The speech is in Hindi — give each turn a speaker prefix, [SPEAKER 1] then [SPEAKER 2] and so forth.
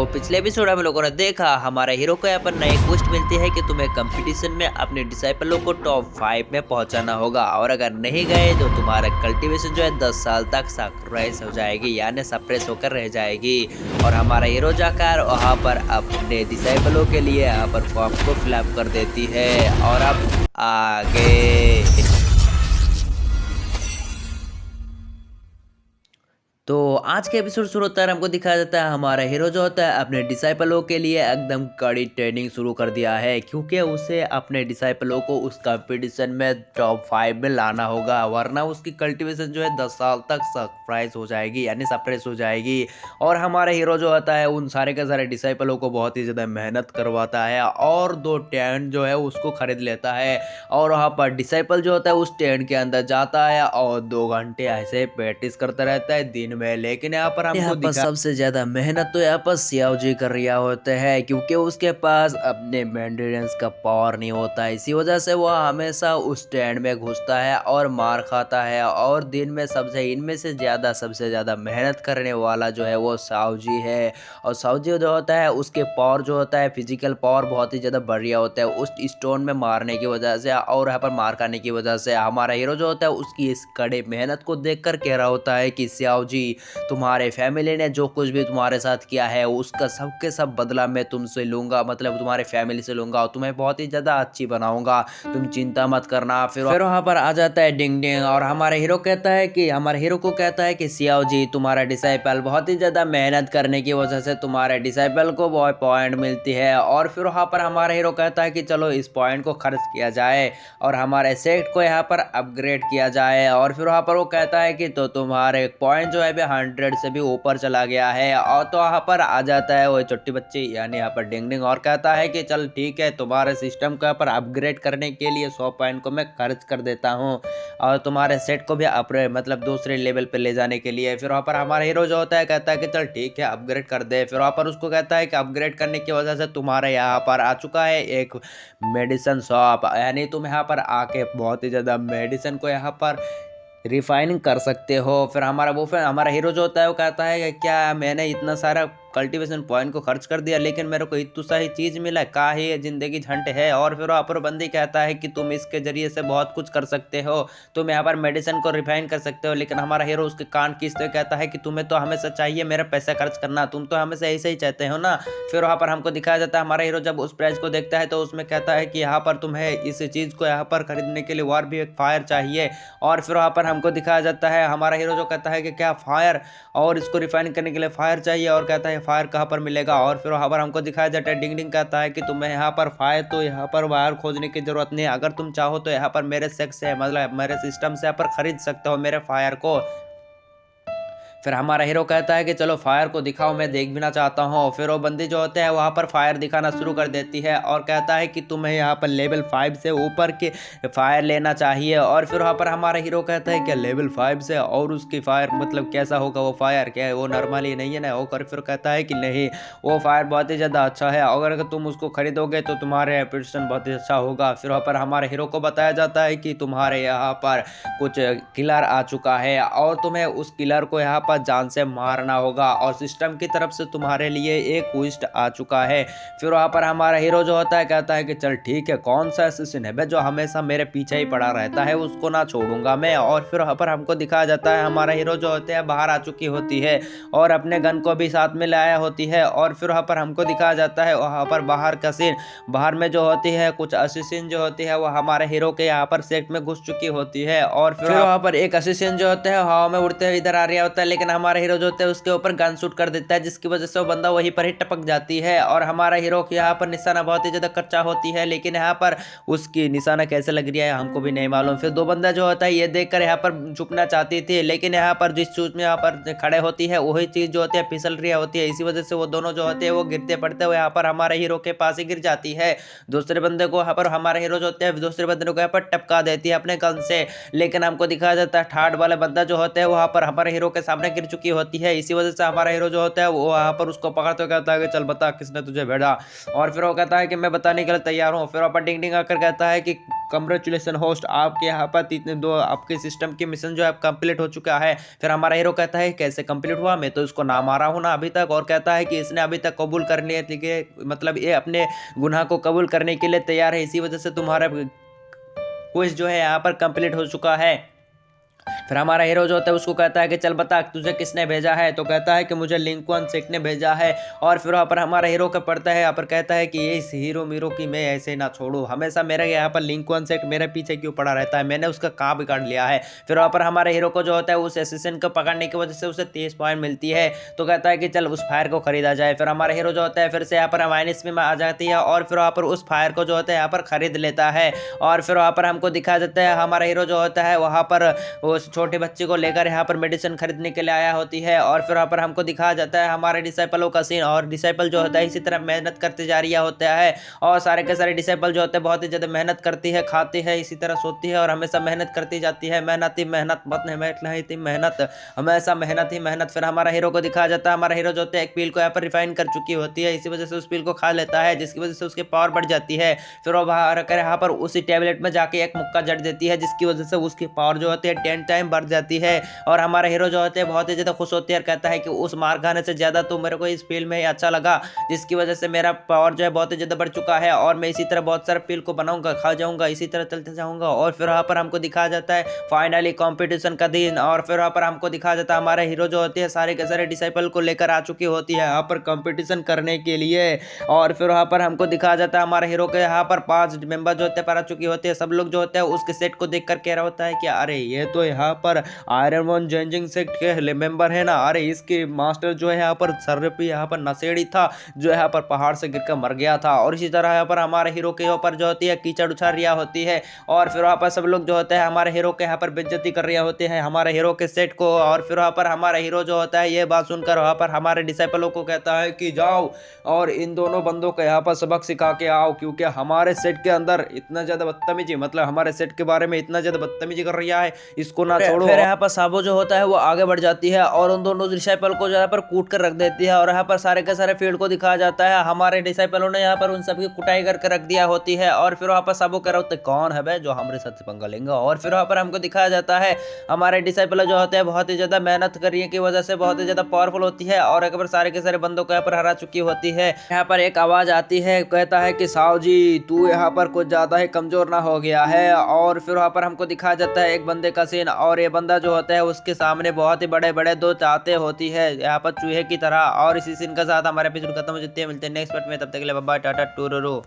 [SPEAKER 1] पिछले एपिसोड हम लोगों ने देखा हमारे हीरो को यहाँ पर नई क्वेस्ट मिलती है कि तुम्हें कंपटीशन में अपने डिसाइपलों को टॉप 5 में पहुंचाना होगा और अगर नहीं गए तो तुम्हारा कल्टीवेशन जो है 10 साल तक सप्रेस हो जाएगी यानी सप्रेस होकर रह जाएगी। और हमारा हीरो जाकर वहाँ पर अपने डिसाइपलों के लिए यहाँ पर फॉर्म को फिलअप कर देती है। और अब आगे तो आज के एपिसोड शुरू होता है, हमको दिखाया जाता है हमारा हीरो जो होता है अपने डिसाइपलों के लिए एकदम कड़ी ट्रेनिंग शुरू कर दिया है क्योंकि उसे अपने डिसाइपलों को उस कंपटीशन में टॉप 5 में लाना होगा वरना उसकी कल्टीवेशन जो है 10 साल तक सरप्राइज हो जाएगी यानी सप्रेस हो जाएगी। और हमारा हीरो जो होता है उन सारे के सारे डिसाइपलों को बहुत ही ज़्यादा मेहनत करवाता है और 2 टेंट जो है उसको खरीद लेता है और वहाँ पर डिसाइपल जो होता है उस टेंट के अंदर जाता है और 2 घंटे ऐसे प्रैक्टिस करता रहता है दिन में। लेकिन यहाँ पर हमको दिखा सबसे ज्यादा मेहनत तो यहाँ पर सियाओ जी कर रहा होता है क्योंकि उसके पास अपने मेंटेनेंस का पावर नहीं होता है, इसी वजह से वह हमेशा उस स्टैंड में घुसता है और मार खाता है। और दिन में सबसे सबसे ज्यादा मेहनत करने वाला जो है वो साव जी है। और साव जी जो होता है उसके पावर जो होता है फिजिकल पावर बहुत ही ज्यादा बढ़िया होता है उस स्टोन में मारने की वजह से और यहाँ पर मार खाने की वजह से। हमारा हीरो जो होता है उसकी इस कड़े मेहनत को देखकर कह रहा होता है कि सियाओ जी तुम्हारे फैमिली ने जो कुछ भी तुम्हारे साथ किया है उसका सबके सब बदला मैं तुमसे लूंगा, मतलब तुम्हारे फैमिली से लूंगा और तुम्हें बहुत ही ज्यादा अच्छी बनाऊंगा, तुम चिंता मत करना। फिर वहां पर आ जाता है डिंग डिंग और हमारे हीरो को कहता है कि सियाओ जी तुम्हारा डिसाइपल बहुत ही ज्यादा मेहनत करने की वजह से तुम्हारे डिसाइपल को बहुत पॉइंट मिलती है। और फिर वहां पर हमारा हीरो कहता है कि चलो इस पॉइंट को खर्च किया जाए और हमारे सेट को यहाँ पर अपग्रेड किया जाए। और फिर वहां पर वो कहता है कि तो तुम्हारे पॉइंट जो है 100 से भी ऊपर चला गया है। और तो यहाँ पर आ जाता है वो छोटी बच्ची यानी यहाँ पर डिंग डिंग और कहता है कि चल ठीक है तुम्हारे सिस्टम को यहाँ पर अपग्रेड करने के लिए 100 पॉइंट को मैं खर्च कर देता हूँ और तुम्हारे सेट को भी मतलब दूसरे लेवल पे ले जाने के लिए। फिर वहाँ पर हमारा हीरो जो होता है कहता है कि चल ठीक है अपग्रेड कर दे। फिर वहाँ पर उसको कहता है कि अपग्रेड करने की वजह से तुम्हारे यहाँ पर आ चुका है एक मेडिसिन शॉप यानी तुम यहाँ पर आके बहुत ही ज़्यादा मेडिसिन को यहाँ पर रिफाइनिंग कर सकते हो। फिर हमारा हीरो जो होता है वो कहता है कि क्या मैंने इतना सारा कल्टीवेशन पॉइंट को खर्च कर दिया लेकिन मेरे को इतना सा ही चीज़ मिला, का ही ये जिंदगी झंड है। और फिर वहाँ पर बंदी कहता है कि तुम इसके जरिए से बहुत कुछ कर सकते हो, तुम यहाँ पर मेडिसिन को रिफाइन कर सकते हो। लेकिन हमारा हीरो उसके कान खींचते हुए कहता है कि तुम्हें तो हमेशा चाहिए मेरा पैसा खर्च करना, तुम तो हमेशा ऐसे ही चाहते हो ना। फिर वहाँ पर हमको दिखाया जाता है हमारा हीरो जब उस प्राइस को देखता है तो उसमें कहता है कि यहाँ पर तुम्हें इस चीज़ को यहाँ पर खरीदने के लिए और भी एक फायर चाहिए। और फिर वहाँ पर हमको दिखाया जाता है हमारा हीरो जो कहता है कि क्या फायर और इसको रिफाइन करने के लिए फायर चाहिए और कहता है फायर कहाँ पर मिलेगा। और फिर वहाँ पर हमको दिखाया जाता है डिंग डिंग कहता है कि तुम्हें यहाँ पर फायर तो यहाँ पर बाहर खोजने की जरूरत नहीं है, अगर तुम चाहो तो यहाँ पर मेरे सेक्स से मतलब मेरे सिस्टम से यहाँ पर खरीद सकते हो मेरे फायर को। फिर हमारा हीरो कहता है कि चलो फायर को दिखाओ मैं देख भी ना चाहता हूँ। फिर वो बंदी जो होते हैं वहाँ पर फायर दिखाना शुरू कर देती है और कहता है कि तुम्हें यहाँ पर लेवल 5 से ऊपर के फायर लेना चाहिए। और फिर वहाँ पर हमारा हीरो कहता है कि लेवल 5 से और उसकी फायर मतलब कैसा होगा वो फायर, क्या है वो नॉर्मली नहीं है ना। वो फिर कहता है कि नहीं वो फायर बहुत ही ज़्यादा अच्छा है, अगर तुम उसको खरीदोगे तो तुम्हारे रेपुटेशन बहुत ही अच्छा होगा। फिर वहाँ पर हमारे हीरो को बताया जाता है कि तुम्हारे यहाँ पर कुछ किलर आ चुका है और तुम्हें उस किलर को यहाँ पर जान से मारना होगा और सिस्टम की तरफ से तुम्हारे लिए एक ट्विस्ट आ चुका है। फिर वहाँ पर हमारा हीरो जो होता है कहता है कि चल ठीक है कौन सा एसेसिन है जो हमेशा मेरे पीछे ही पड़ा रहता है उसको ना छोड़ूंगा मैं। और फिर वहाँ पर हमको दिखाया जाता है हमारा हीरो जो होते हैं बाहर आ चुकी होती है और अपने गन को भी साथ में लाया होती है। और फिर वहाँ पर हमको दिखाया जाता है वहाँ पर बाहर का सीन, बाहर में जो होती है कुछ असिसिन जो होती है वो हमारे हीरो के यहाँ पर सेट में घुस चुकी होती है। और फिर वहाँ पर एक असिसिन जो होता है हवा में उड़ते हुए इधर आ रहा होता है लेकिन हमारा हीरो जो होता है उसके ऊपर गन शूट कर देता है जिसकी वजह से वो बंदा वहीं पर ही टपक जाती है। और हमारा हीरो के यहाँ पर निशाना बहुत ही ज्यादा कच्चा होती है लेकिन यहाँ पर उसकी निशाना कैसे लग रही है हमको भी नहीं मालूम। फिर 2 बंदा जो होता है ये देखकर यहाँ पर झुकना चाहती थी लेकिन यहाँ पर जिस चीज में यहाँ पर खड़े होती है वही चीज जो होती है फिसल रही होती है, इसी वजह से वो दोनों जो होते हैं वो गिरते पड़ते हुए यहाँ पर हमारे हीरो के पास ही गिर जाती है। दूसरे बंदे को यहाँ पर हमारे हीरो जो होते हैं दूसरे बंदे को यहाँ पर टपका देती है अपने गन से। लेकिन हमको दिखाया जाता है थर्ड वाला बंदा जो होता है वहाँ पर हमारे हीरो के सामने गिर चुकी होती है। इसी वजह से हमारा हीरो जो होता है वो वहाँ पर उसको पकड़ते हुए कहता है कि चल बता किसने तुझे भेजा, और फिर वो कहता है कि मैं बताने के लिए तैयार हूँ। फिर वहाँ पर डिंग डिंग आकर कहता है कि कंग्रेचुलेसन होस्ट, आपके यहाँ पर इतने दो आपके सिस्टम की मिशन जो है कंप्लीट हो चुका है। फिर हमारा हीरो कहता है कैसे कंप्लीट हुआ, मैं तो इसको ना मारा हूँ ना अभी तक, और कहता है कि इसने अभी तक कबूल करने के लिए, मतलब ये अपने गुनाह को कबूल करने के लिए तैयार है, इसी वजह से तुम्हारा क्विज जो है यहाँ पर कंप्लीट हो चुका है। फिर हमारा हीरो जो होता है उसको कहता है कि चल बता तुझे किसने भेजा है, तो कहता है कि मुझे लिंकन सेक ने भेजा है। और फिर वहाँ पर हमारा हीरो का पड़ता है, यहाँ पर कहता है कि ये इस हीरो मीरो की मैं ऐसे ना छोड़ू, हमेशा मेरे यहाँ पर लिंकन सेक मेरे पीछे क्यों पड़ा रहता है, मैंने उसका काम बिगाड़ लिया है। फिर वहाँ पर हमारे हीरो को जो होता है उस एसिस्टेंट को पकड़ने की वजह से उसे 30 पॉइंट मिलती है, तो कहता है कि चल उस फायर को खरीदा जाए। फिर हमारा हीरो जो होता है फिर से यहाँ पर माइनस में आ जाती है, और फिर वहाँ पर उस फायर को जो होता है यहाँ पर खरीद लेता है। और फिर वहाँ पर हमको दिखा देता है हमारा हीरो जो होता है वहाँ पर उस छोटे बच्चे को लेकर यहाँ पर मेडिसिन खरीदने के लिए आया होती है। और फिर वहाँ पर हमको दिखाया जाता है हमारे डिसाइपलों का सीन, और डिसाइपल जो होता है इसी तरह मेहनत करते जा रहा होता है, और सारे के सारे डिसाइपल जो होते हैं बहुत ही ज़्यादा मेहनत करती है, खाती है, इसी तरह सोती है, और हमेशा मेहनत करती जाती है, मेहनत ही मेहनत, मत नहीं बैठ रही थी मेहनत, हमेशा मेहनत ही मेहनत। फिर हमारा हीरो को दिखाया जाता है हमारा हीरो जो होता है एक पील को यहाँ पर रिफाइन कर चुकी होती है, इसी वजह से उस पील को खा लेता है, जिसकी वजह से उसकी पावर बढ़ जाती है। फिर वो बाहर कर यहाँ पर उसी टैबलेट में जाके एक मुक्का जड़ देती है, जिसकी वजह से उसकी पावर जो होती है 10 टाइम बढ़ जाती है। और हमारा हीरो जो होते हैं बहुत ही ज़्यादा खुश होते हैं और कहता है कि उस मार खाने से ज़्यादा तो मेरे को इस फील्ड में ही अच्छा लगा, जिसकी वजह से मेरा पावर जो है बहुत ही ज़्यादा बढ़ चुका है, और मैं इसी तरह बहुत सारे पील को बनाऊंगा, खा जाऊंगा, इसी तरह चलते जाऊंगा। और फिर वहाँ पर हमको दिखाया जाता है फाइनली कंपटीशन का दिन, और फिर वहाँ पर हमको दिखाया जाता है हमारे हीरो जो होती है सारे के सारे डिसाइपल को लेकर आ चुकी होती है यहाँ पर कंपटीशन करने के लिए। और फिर वहाँ पर हमको दिखाया जाता है हमारे हीरो के यहाँ पर 5 मेंबर जो होते हैं पर आ चुकी होती है। सब लोग जो होते हैं उसके सेट को देख कर कह रहा होता है कि अरे ये तो यहाँ पर आयरन वन जेंजिंग सेक्ट के मेंबर है ना, अरे इसके मास्टर जो है यहाँ पर सर्रपी यहाँ पर नशेड़ी था जो यहाँ पर पहाड़ से गिरकर मर गया था। और इसी तरह यहाँ पर हमारे हीरो के ऊपर जो होती है कीचड़ उछाल रिया होती है, और फिर वहाँ पर सब लोग जो होते हैं हमारे हीरो के यहाँ पर बेइज्जती कर रहे होते हैं हमारे हीरो के सेट को। और फिर वहाँ पर हमारा हीरो जो होता है ये बात सुनकर वहाँ पर हमारे डिसाइपलों को कहता है कि जाओ और इन दोनों बंदों को यहाँ पर सबक सिखा के आओ, क्योंकि हमारे सेट के अंदर इतना ज्यादा बदतमीजी, मतलब हमारे सेट के बारे में इतना ज्यादा बदतमीजी कर रहा है, इसको ना छोड़ो। फिर यहाँ पर साबो जो होता है वो आगे बढ़ जाती है और उन दोनों डिसाइपल को यहाँ पर कूट कर रख देती है, और यहाँ पर सारे के सारे फील्ड को दिखाया जाता है हमारे डिसाइपलों ने यहाँ पर उन सबकी कुटाई करके रख दिया होती है। और फिर वहाँ पर साबो कह रहा होता है कौन है बे जो हमारे साथ से पंगा लेंगे। और फिर वहाँ पर हमको दिखाया जाता है हमारे डिसाइपल जो होते हैं बहुत ही ज्यादा मेहनत करने की वजह से बहुत ही ज्यादा पावरफुल होती है, और एक बार सारे के सारे बंदों को यहाँ पर हरा चुकी होती है। यहाँ पर एक आवाज आती है, कहता है कि साव जी तू यहाँ पर कुछ ज्यादा ही कमजोर ना हो गया है। और फिर वहाँ पर हमको दिखाया जाता है एक बंदे का सीन, और ये बंदा जो होता है उसके सामने बहुत ही बड़े बड़े दो चाहते होती है यहाँ पर चूहे की तरह। और इसी सीन के साथ हमारे एपिसोड खत्म हो जाते हैं, मिलते हैं नेक्स्ट पार्ट में, तब तक के लिए बाय बाय टाटा टूरू।